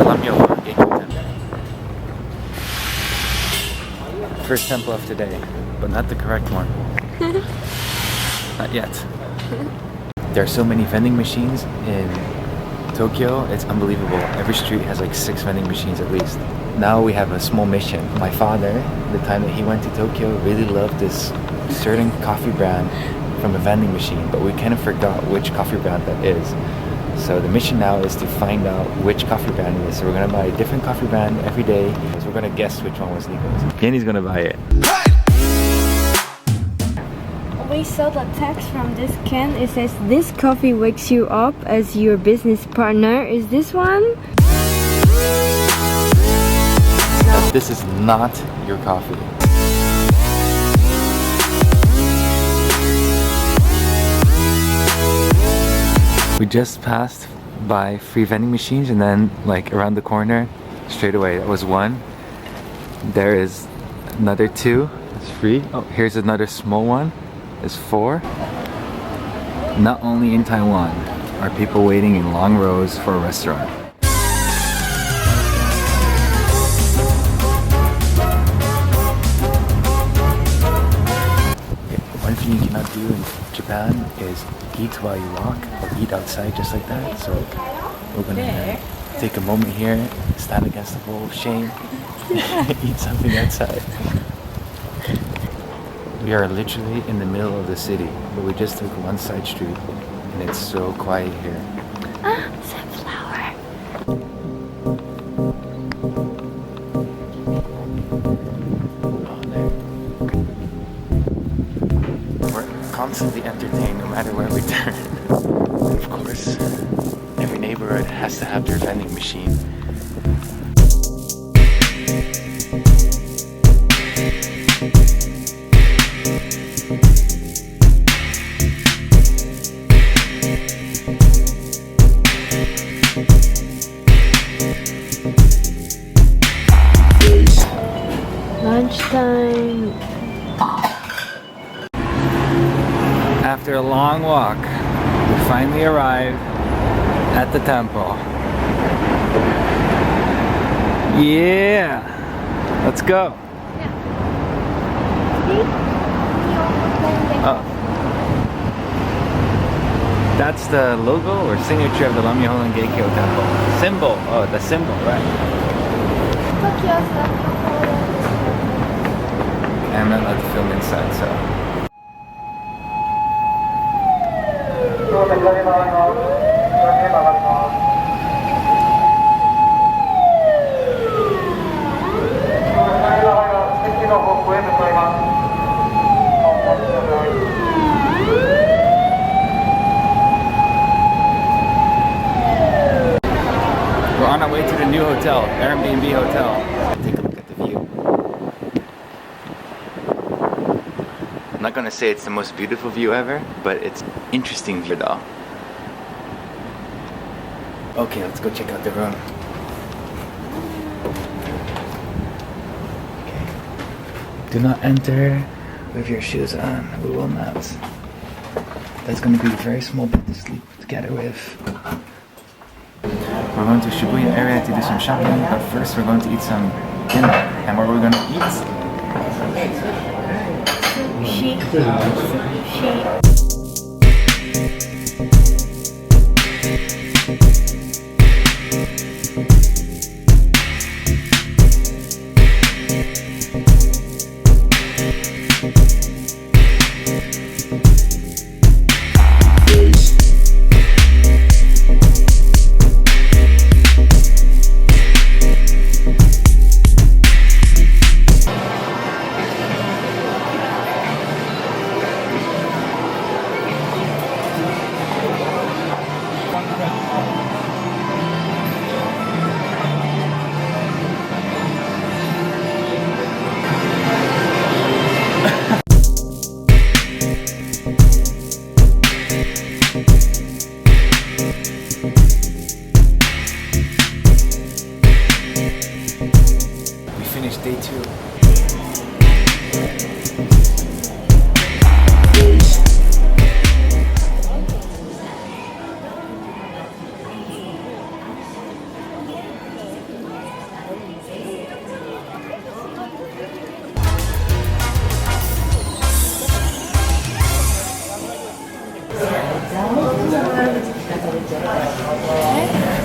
Lamyo Geikyo Temple. First temple of today, but not the correct one. Not yet. There are so many vending machines in Tokyo, it's unbelievable. Every street has like 6 vending machines at least. Now we have a small mission. My father, the time that he went to Tokyo, really loved this certain coffee brand from a vending machine, but we kind of forgot which coffee brand that is. So the mission now is to find out which coffee brand it is. So we're gonna buy a different coffee brand every day. So we're gonna guess which one was Nico's. Yenny's gonna buy it. We saw the text from this can. It says, "This coffee wakes you up as your business partner." Is this one? No. This is not your coffee. We just passed by free vending machines and then like around the corner, straight away, that was 1. There is another 2, it's free. Oh, here's another small one, it's 4. Not only in Taiwan are people waiting in long rows for a restaurant. One thing you cannot do in Japan is eat while you walk or eat outside just like that. So we're gonna take a moment here, stand against the wall of shame, eat something outside. We are literally in the middle of the city, but we just took one side street and it's so quiet here. Ah, sunflower. Constantly entertained no matter where we turn. And of course, every neighborhood has to have their vending machine. Lunchtime. After a long walk, we finally arrived at the temple. Yeah! Let's go! Oh. That's the logo or signature of the Lamyo Geikyo Temple. Symbol! Oh, the symbol, right. I'm not allowed to film inside, so... We're on our way to the new hotel, Airbnb hotel. Take a look at the view. I'm not gonna say it's the most beautiful view ever, but it's interesting view though. Okay, let's go check out the room. Okay. Do not enter with your shoes on. We will not. That's gonna be a very small bed to sleep together with. We're going to Shibuya area to do some shopping, but first we're going to eat some dinner. And what we're going to eat? Sushi. Sushi. Day 2